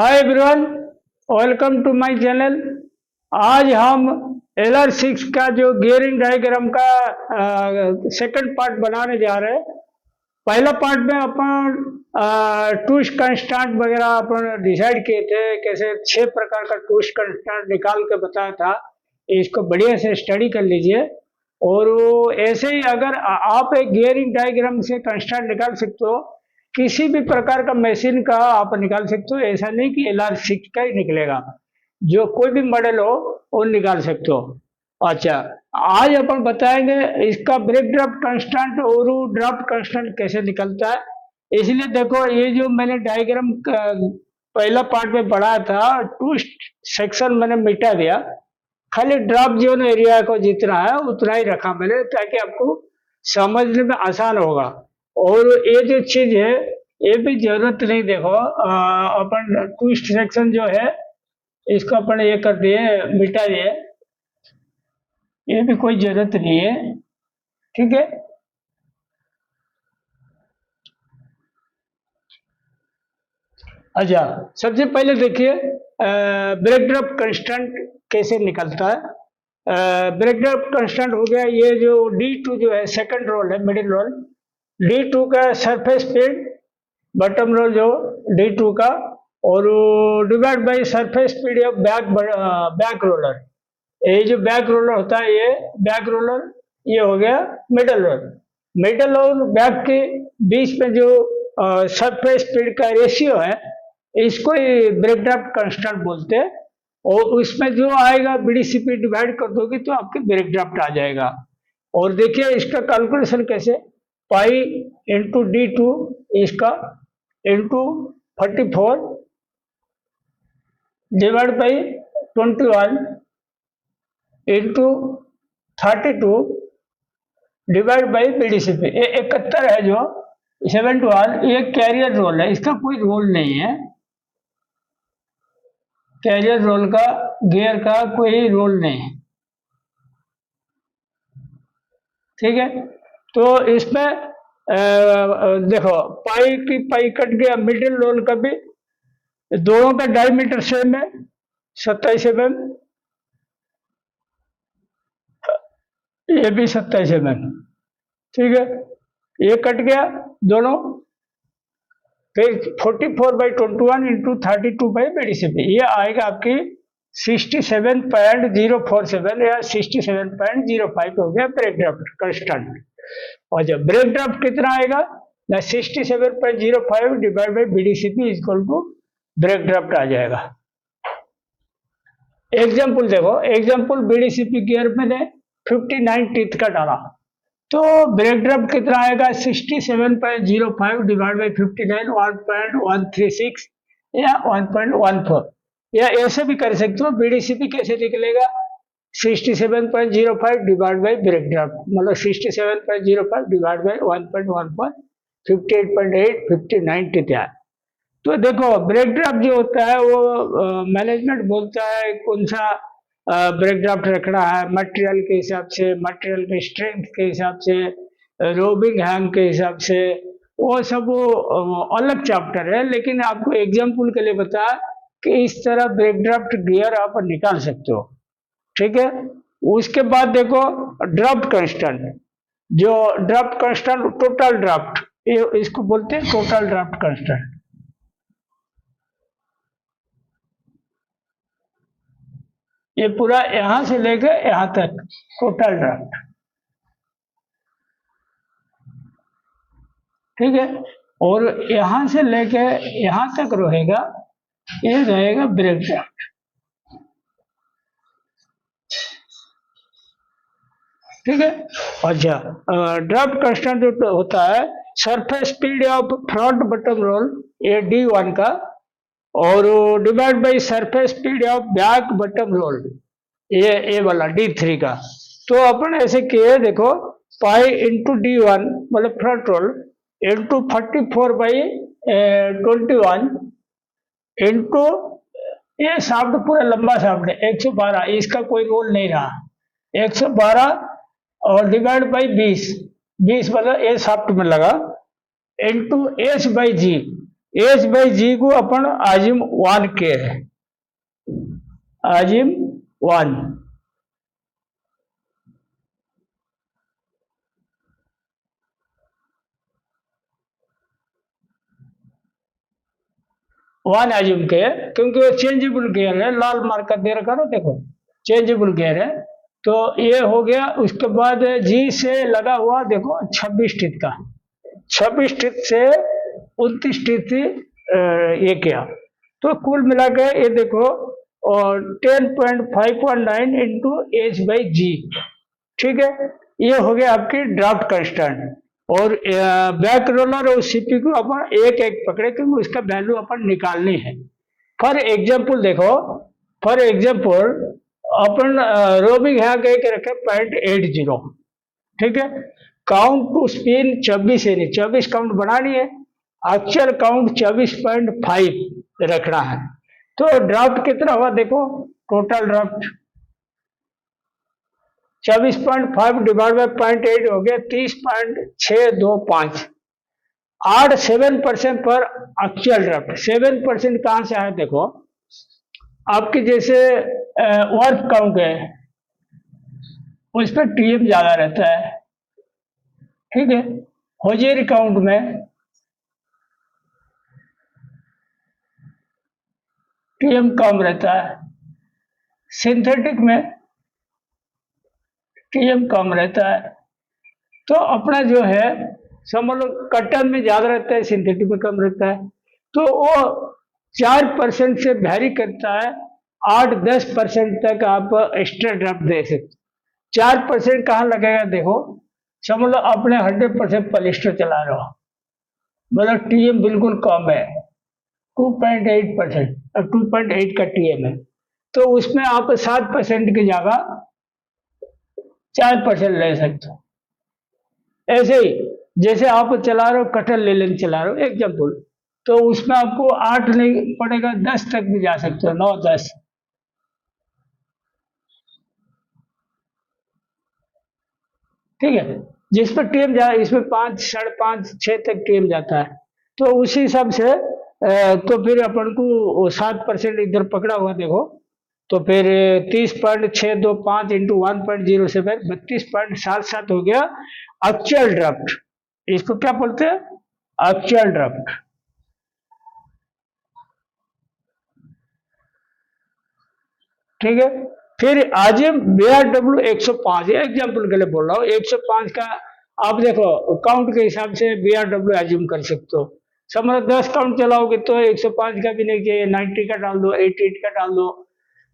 Hi everyone, welcome to my channel. आज हम LR6 का जो गियरिंग डायग्राम का सेकंड पार्ट बनाने जा रहे हैं। पहला पार्ट में अपन ट्विस्ट कंस्टेंट वगैरह अपन डिसाइड किए थे, कैसे 6 प्रकार का ट्विस्ट कंस्टेंट निकाल के बताया था। इसको बढ़िया से स्टडी कर लीजिए। और वो ऐसे ही अगर आप एक गियरिंग डायग्राम से कंस्टेंट निकाल सकते हो, किसी भी प्रकार का मशीन का आप निकाल सकते हो। ऐसा नहीं कि LR6 का ही निकलेगा, जो कोई भी मॉडल हो वो निकाल सकते हो। अच्छा, आज अपन बताएंगे इसका ब्रेक ड्राफ्ट कांस्टेंट और ड्राफ्ट कांस्टेंट कैसे निकलता है। इसलिए देखो, ये जो मैंने डायग्राम पहला पार्ट में पढ़ा था, ट्विस्ट सेक्शन मैंने मिटा दिया। खाली ड्राफ्ट जोन एरिया को जितना है उतना ही रखा मैंने, ताकि आपको समझने में आसान होगा। और ये जो चीज है, ये भी जरूरत नहीं। देखो, अपन ट्विस्ट सेक्शन जो है इसको अपन ये कर दिए, मिटा दिए। ये भी कोई जरूरत नहीं है, ठीक है। अच्छा, सबसे पहले देखिए ब्रेक ड्राफ्ट कांस्टेंट कैसे निकलता है। ब्रेक ड्राफ्ट कांस्टेंट हो गया, ये जो D2 जो है सेकंड रोल है, मिडिल रोल। D2 का सरफेस स्पीड, बटम रोल जो D2 का, और divide by surface speed of back roller. ये जो बैक रोलर होता है, ये बैक रोलर, ये हो गया मिडल रोल। मिडल और बैक के बीच में जो सरफेस स्पीड का रेशियो है, इसको ही ब्रेक ड्राफ्ट कांस्टेंट बोलते हैं। और उसमें जो आएगा BDCP डिवाइड कर दोगे तो आपके ब्रेक ड्राफ्ट आ जाएगा। और देखिए इसका कैलकुलेशन कैसे, पाई इंटू D2 इसका into 44 divide by 21 into 32 divide by BDCP। ये 71 है, जो 71 ये कैरियर रोल है, इसका कोई रोल नहीं है। कैरियर रोल का, गियर का कोई रोल नहीं है, ठीक है। तो इसमें देखो, पाई की पाई कट गया, मिडिल रोल का भी, दोनों का डायमीटर सेम है 27 mm, ये भी 27 mm, ठीक है। ये कट गया दोनों। फिर 44/21 इंटू 32/BDCP, ये आएगा आपकी 67.047 या 67.05 हो गया ब्रेक ड्राफ्ट कांस्टेंट। और जब ब्रेक ड्राफ्ट कितना आएगा ना, 67.05 divide by BDCP equal to break draft आ जाएगा। एग्जाम्पल देखो, एग्जाम्पल BDCP गियर मैंने 59 टीथ का डाला, तो ब्रेक ड्राफ्ट कितना आएगा, 67.05 डिवाइड बाई 59, 1.136 या 1.14, या ऐसे भी कर सकते हो। BDCP कैसे निकलेगा, 67.05 डिवाइड बाई ब्रेक ड्राफ्ट, मतलब 67.05 डिवाइड बाई 1.14, 58.8, 59 टीथ। तो देखो, ब्रेक ड्राफ्ट जो होता है वो मैनेजमेंट बोलता है कौन सा ब्रेक ड्राफ्ट रखना है, मटेरियल के हिसाब से, मटेरियल के स्ट्रेंथ के हिसाब से, रोबिंग हैंग के हिसाब से, वो सब अलग चैप्टर है। लेकिन आपको एग्जाम्पल के लिए बताया कि इस तरह ब्रेक ड्राफ्ट गियर आप निकाल सकते हो, ठीक है। उसके बाद देखो ड्राफ्ट कांस्टेंट, जो ड्राफ्ट कांस्टेंट टोटल ड्राफ्ट, इसको बोलते हैं टोटल ड्राफ्ट कांस्टेंट। ये पूरा यहां से लेकर यहां तक टोटल ड्राफ्ट, ठीक है। और यहां से लेके यहां तक रहेगा, ये रहेगा ब्रेक ड्राफ्ट, ठीक है। अच्छा, ड्राफ्ट कांस्टेंट जो होता है, surface speed of front bottom roll, ये D1 का, और divide by surface speed of back bottom roll, ये वाला D3 का। तो अपन ऐसे किए, देखो, पाई इंटू D1 मतलब फ्रंट रोल इंटू 44/21 इंटू, ये शाफ्ट पूरा लंबा शाफ्ट है 112, इसका कोई रोल नहीं रहा, 112, और डिवाइड बाई 20 मतलब ये शाफ्ट में लगा, इंटू H/G, एच बाई जी को अपन आजिम 1 के है, आजिम 1। वन आजिम के, क्योंकि वो चेंजेबल गेयर है, लाल मार्कर दे रखा ना, देखो चेंजेबल गेयर है। तो ये हो गया। उसके बाद जी से लगा हुआ देखो 26 टीथ का, 26 टीथ से 29 टीथ ये किया। तो कुल मिला के ये देखो, और 10.519 इंटू एच बाई जी, ठीक है। ये हो गया आपकी ड्राफ्ट कंस्टेंट। और बैक रोलर और सीपी को अपन एक एक पकड़े, क्योंकि उसका वैल्यू अपन निकालनी है। फॉर एग्जाम्पल देखो, फॉर एग्जाम्पल अपन रोबिंग यहाँ कह के रखे 0.80, ठीक है। काउंट टू स्पिन 24 है, 24 काउंट बनानी है, एक्चुअल काउंट 24.5 रखना है। तो ड्राफ्ट कितना हुआ देखो, टोटल ड्राफ्ट 24.5 डिवाइड बाई 0.8 हो गया 30.625। 7% पर एक्चुअल ड्राफ्ट। 7% कहां से आया देखो, आपके जैसे वर्क काउंट है उस पर टीएम ज्यादा रहता है, ठीक है। होजेरी काउंट में टीएम कम रहता है, सिंथेटिक में टीएम कम रहता है। तो अपना जो है समझ लो कटन में ज्यादा रहता है, सिंथेटिक में कम रहता है। तो वो 4% से वैरी करता है, 8-10% तक आप एक्स्ट्रा ड्राफ्ट दे सकते। 4% कहाँ लगेगा देखो, समझ लो अपने 100% पॉलिस्टर चला रहे हो, मतलब टीएम बिल्कुल कम है, 2.8%, 2.8 का टीएम है। तो उसमें आप 7% की जगह 4% ले सकते हो। ऐसे ही जैसे आप चला रहे हो कटल लेलन चला रहे हो एग्जाम्पल, तो उसमें आपको 8 नहीं पड़ेगा, 10 तक भी जा सकते हो, 9-10, ठीक है। जिस पर टीएम जा, इसमें 5, 5.5, 6 तक टीएम जाता है। तो उसी हिसाब से तो फिर अपन को 7% इधर पकड़ा हुआ देखो, तो फिर 30.625 इंटू 1.07, 32.77 हो गया एक्चुअल ड्राफ्ट। इसको क्या बोलते हैं, एक्चुअल ड्राफ्ट, ठीक है। फिर आजिम BRW 105, एग्जाम्पल के लिए बोल रहा हूँ, 105 का आप देखो काउंट के हिसाब से BRW आजिम कर सकते हो। समझो 10 काउंट चलाओगे तो 105 का भी नहीं चाहिए, 90 का डाल दो, 88 का डाल दो,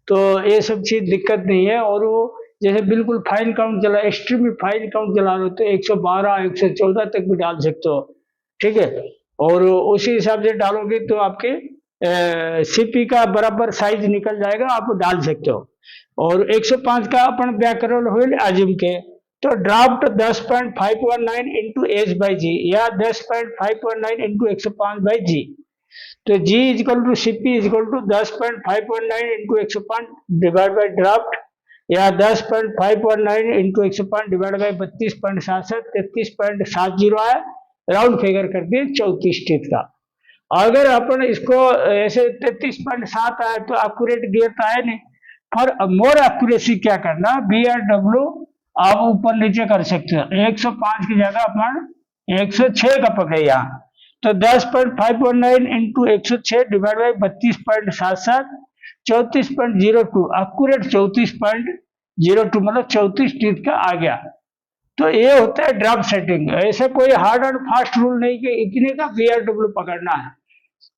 तो ये सब चीज दिक्कत नहीं है। और वो जैसे बिल्कुल फाइन काउंट चला, एक्सट्रीमली फाइन काउंट चला रहे हो तो 112, 114 तक भी डाल सकते हो, ठीक है। और उसी हिसाब से डालोगे तो आपके सीपी का बराबर साइज निकल जाएगा, आप डाल सकते हो। और 105 का अपन व्याकरण हुए आजिम के, तो draft 10.519 into H by G, या 10.519 इंटू 105 बाई जी। तो G equal to CP equal to 10.519 into 105 divide by draft, या 10.519 इंटू 105 डिवाइड बाई 32.77, 33.70 आया, राउंड फिगर कर दिए 34 टीथ का। अगर अपन इसको ऐसे 33.7 आए तो एक्यूरेट गियर तो आया नहीं। पर मोर एक्यूरेसी क्या करना, BRW आप ऊपर नीचे कर सकते हो। 105 की जगह अपन 106 का पकड़े यहाँ, तो 10.519 इंटू 106 डिवाइड बाई 32.77, 34.02, एक्यूरेट 34.02, मतलब 34 टीथ का आ गया। तो ये होता है ड्राफ्ट सेटिंग। ऐसा कोई हार्ड एंड फास्ट रूल नहीं कि इतने का BRW पकड़ना है।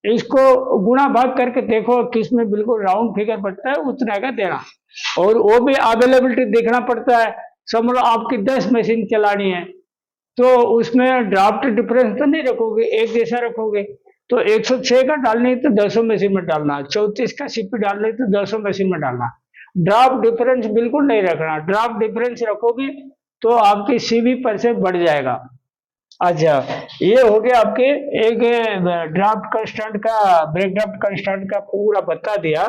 इसको गुणा भाग करके देखो किस में बिल्कुल राउंड फिगर पड़ता है उतना का देना। और वो भी अवेलेबिलिटी देखना पड़ता है। समझ लो आपकी 10 मशीन चलानी है, तो उसमें ड्राफ्ट डिफरेंस तो नहीं रखोगे, एक जैसा रखोगे। तो 106 का डालने तो 200 मशीन में डालना, 34 का सीपी डालने तो 200 मशीन में डालना। ड्राफ्ट डिफरेंस बिल्कुल नहीं रखना। ड्राफ्ट डिफरेंस रखोगे तो आपकी CV पर से बढ़ जाएगा। अच्छा, ये हो गया आपके एक ड्राफ्ट कंस्टेंट का, ब्रेक ड्राफ्ट कंस्टेंट का पूरा बता दिया।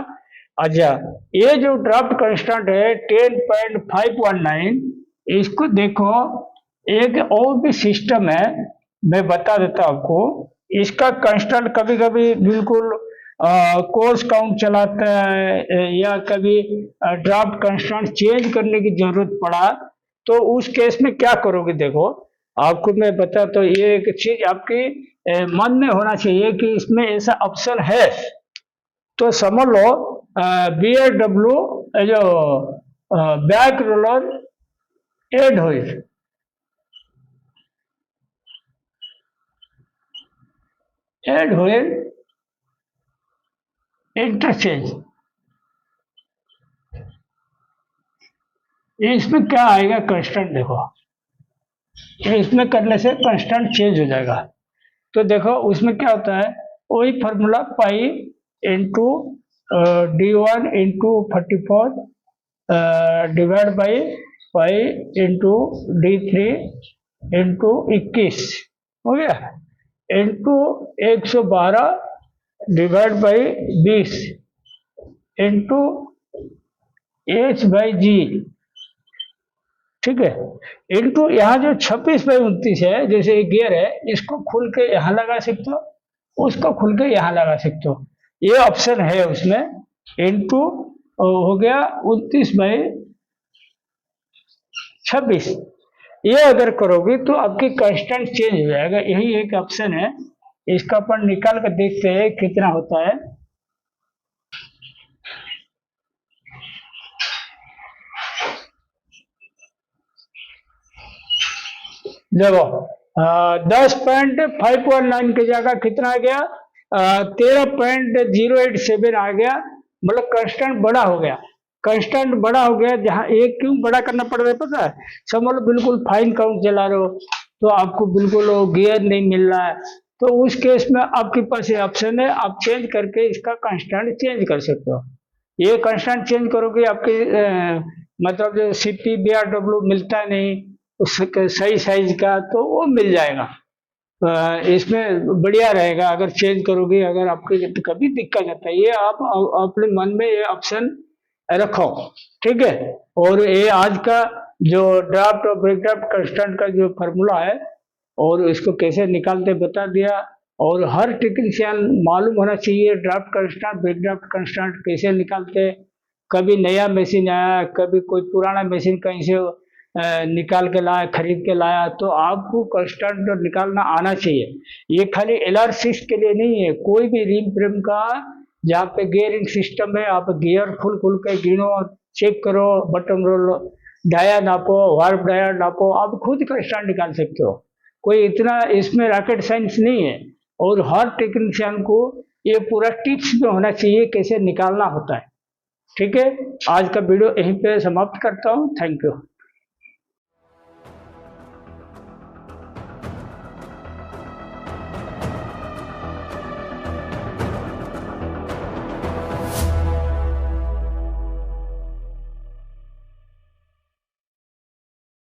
अच्छा, ये जो ड्राफ्ट कंस्टेंट है 10.519, इसको देखो एक और भी सिस्टम है, मैं बता देता हूं आपको। इसका कांस्टेंट कभी कभी बिल्कुल कोर्स काउंट चलाता है या कभी ड्राफ्ट कांस्टेंट चेंज करने की जरूरत पड़ा, तो उस केस में क्या करोगे? देखो, आपको मैं बता, तो ये एक चीज आपके मन में होना चाहिए कि इसमें ऐसा ऑप्शन है। तो समझ लो, BAW जो बैक रोलर एड हुई, एड हुए इंटरचेंज, इसमें क्या आएगा कांस्टेंट? देखो, इसमें करने से कांस्टेंट चेंज हो जाएगा। तो देखो उसमें क्या होता है, वही formula pi into D1 into 44 divide by pi into D3 into 21, हो गया, into 112 divide by 20 into H/G, ठीक है, इंटू यहाँ जो 26/29 है, जैसे एक गियर है, इसको खुल के यहाँ लगा सकते हो, उसको खुल के यहाँ लगा सकते हो, ये ऑप्शन है उसमें। इंटू हो गया 29/26, ये अगर करोगे तो आपकी कांस्टेंट चेंज हो जाएगा। यही एक ऑप्शन है, इसका अपन निकाल कर देखते हैं कितना होता है। देखो 10.519 की जगह कितना आ गया, 13.087 आ गया, मतलब कांस्टेंट बड़ा हो गया। कांस्टेंट बड़ा हो गया, जहाँ एक क्यों बड़ा करना पड़ रहा है पता है? समझ लो बिल्कुल फाइन काउंट चला रहे हो, तो आपको बिल्कुल गियर नहीं मिल रहा है, तो उस केस में आपके पास ये ऑप्शन है, आप चेंज करके इसका कांस्टेंट चेंज कर सकते हो। ये कांस्टेंट चेंज करोगे आपके मतलब जो CP BRW मिलता नहीं उसका सही साइज का, तो वो मिल जाएगा। इसमें बढ़िया रहेगा अगर चेंज करोगे, अगर आपकी कभी दिक्कत आता है, ये आप अपने मन में ये ऑप्शन रखो, ठीक है। और ये आज का जो ड्राफ्ट और ब्रेक ड्राफ्ट कांस्टेंट का जो फार्मूला है, और इसको कैसे निकालते बता दिया, और हर टेक्नीशियन मालूम होना चाहिए draft constant break draft constant कैसे निकालते। कभी नया मशीन आया, कभी कोई पुराना मशीन कहीं से निकाल के लाया, खरीद के लाया, तो आपको कांस्टेंट निकालना आना चाहिए। ये खाली LR6 के लिए नहीं है, कोई भी रिम फ्रेम का जहाँ पे गियरिंग सिस्टम है, आप गियर खुल खुल के गिनो, चेक करो, बटन रोल डाया नापो, वार्प डाया नापो, आप खुद कांस्टेंट निकाल सकते हो। कोई इतना इसमें रॉकेट साइंस नहीं है, और हर टेक्नीशियन को ये पूरा टिप्स में होना चाहिए कैसे निकालना होता है, ठीक है। आज का वीडियो यहीं पे समाप्त करता हूँ, थैंक यू।